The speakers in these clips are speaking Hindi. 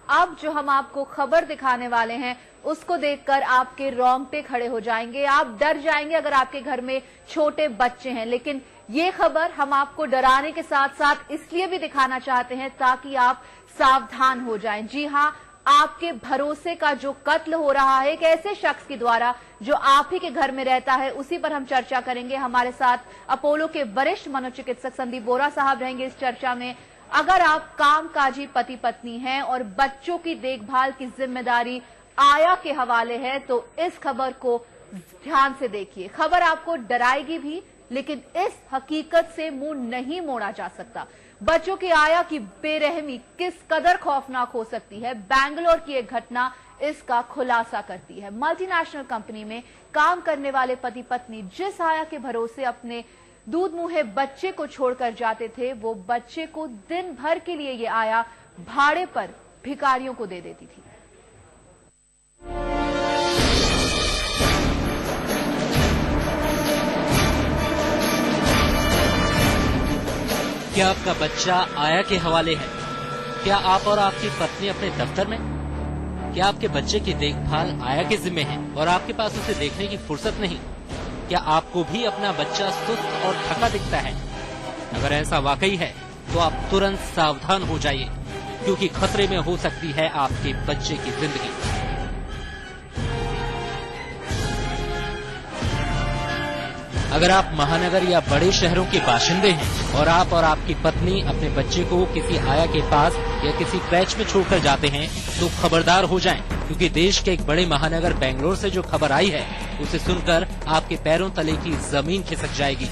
अब जो हम आपको खबर दिखाने वाले हैं उसको देखकर आपके रोंगटे खड़े हो जाएंगे, आप डर जाएंगे अगर आपके घर में छोटे बच्चे हैं। लेकिन ये खबर हम आपको डराने के साथ साथ इसलिए भी दिखाना चाहते हैं ताकि आप सावधान हो जाएं। जी हां, आपके भरोसे का जो कत्ल हो रहा है एक ऐसे शख्स के द्वारा जो आप ही के घर में रहता है, उसी पर हम चर्चा करेंगे। हमारे साथ अपोलो के वरिष्ठ मनोचिकित्सक संदीप बोरा साहब रहेंगे इस चर्चा में। अगर आप कामकाजी पति पत्नी हैं और बच्चों की देखभाल की जिम्मेदारी आया के हवाले है तो इस खबर को ध्यान से देखिए। खबर आपको डराएगी भी, लेकिन इस हकीकत से मुंह नहीं मोड़ा जा सकता। बच्चों की आया की बेरहमी किस कदर खौफनाक हो सकती है, बैंगलोर की एक घटना इसका खुलासा करती है। मल्टीनेशनल कंपनी में काम करने वाले पति पत्नी जिस आया के भरोसे अपने दूध मुहे बच्चे को छोड़कर जाते थे, वो बच्चे को दिन भर के लिए ये आया भाड़े पर भिखारियों को दे देती थी। क्या आपका बच्चा आया के हवाले है? क्या आप और आपकी पत्नी अपने दफ्तर में? क्या आपके बच्चे की देखभाल आया के जिम्मे है और आपके पास उसे देखने की फुर्सत नहीं? क्या आपको भी अपना बच्चा सुस्त और थका दिखता है? अगर ऐसा वाकई है तो आप तुरंत सावधान हो जाइए, क्योंकि खतरे में हो सकती है आपके बच्चे की जिंदगी। अगर आप महानगर या बड़े शहरों के बाशिंदे हैं और आप और आपकी पत्नी अपने बच्चे को किसी आया के पास या किसी क्रैच में छोड़कर जाते हैं तो खबरदार हो जाएं, क्योंकि देश के एक बड़े महानगर बेंगलोर से जो खबर आई है उसे सुनकर आपके पैरों तले की जमीन खिसक जाएगी।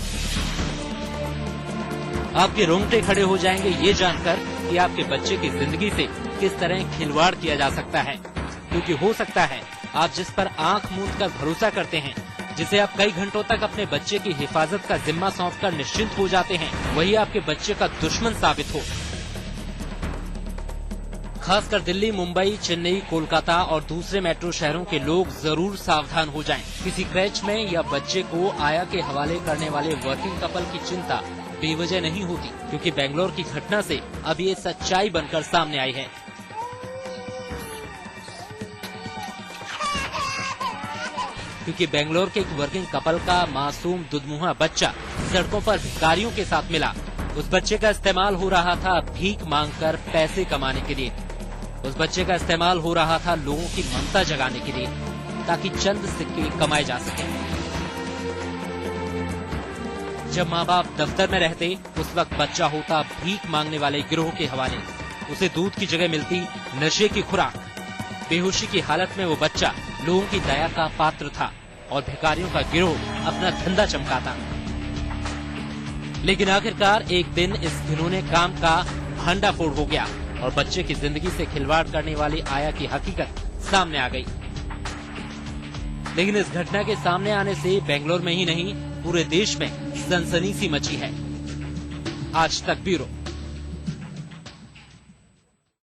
आपके रोंगटे खड़े हो जाएंगे ये जानकर कि आपके बच्चे की जिंदगी से किस तरह खिलवाड़ किया जा सकता है, क्योंकि हो सकता है आप जिस पर आंख मूंद कर भरोसा करते हैं, जिसे आप कई घंटों तक अपने बच्चे की हिफाजत का जिम्मा सौंपकर निश्चिंत हो जाते हैं, वही आपके बच्चे का दुश्मन साबित हो। खासकर दिल्ली, मुंबई, चेन्नई, कोलकाता और दूसरे मेट्रो शहरों के लोग जरूर सावधान हो जाएं। किसी क्रैच में या बच्चे को आया के हवाले करने वाले वर्किंग कपल की चिंता बेवजह नहीं होती, क्योंकि बेंगलोर की घटना से अब ये सच्चाई बनकर सामने आई है। क्योंकि बेंगलोर के एक वर्किंग कपल का मासूम दुधमुहा बच्चा सड़कों पर भिखारियों के साथ मिला। उस बच्चे का इस्तेमाल हो रहा था भीख मांगकर पैसे कमाने के लिए। उस बच्चे का इस्तेमाल हो रहा था लोगों की ममता जगाने के लिए, ताकि चंद सिक्के कमाए जा सके। जब माँ बाप दफ्तर में रहते उस वक्त बच्चा होता भीख मांगने वाले गिरोह के हवाले। उसे दूध की जगह मिलती नशे की खुराक। बेहोशी की हालत में वो बच्चा लोगों की दया का पात्र था और भिखारियों का गिरोह अपना धंधा चमकाता। लेकिन आखिरकार एक दिन इस घिनौने काम का भंडाफोड़ हो गया और बच्चे की जिंदगी से खिलवाड़ करने वाली आया की हकीकत सामने आ गई। लेकिन इस घटना के सामने आने से बेंगलोर में ही नहीं पूरे देश में सनसनी सी मची है। आज तक ब्यूरो।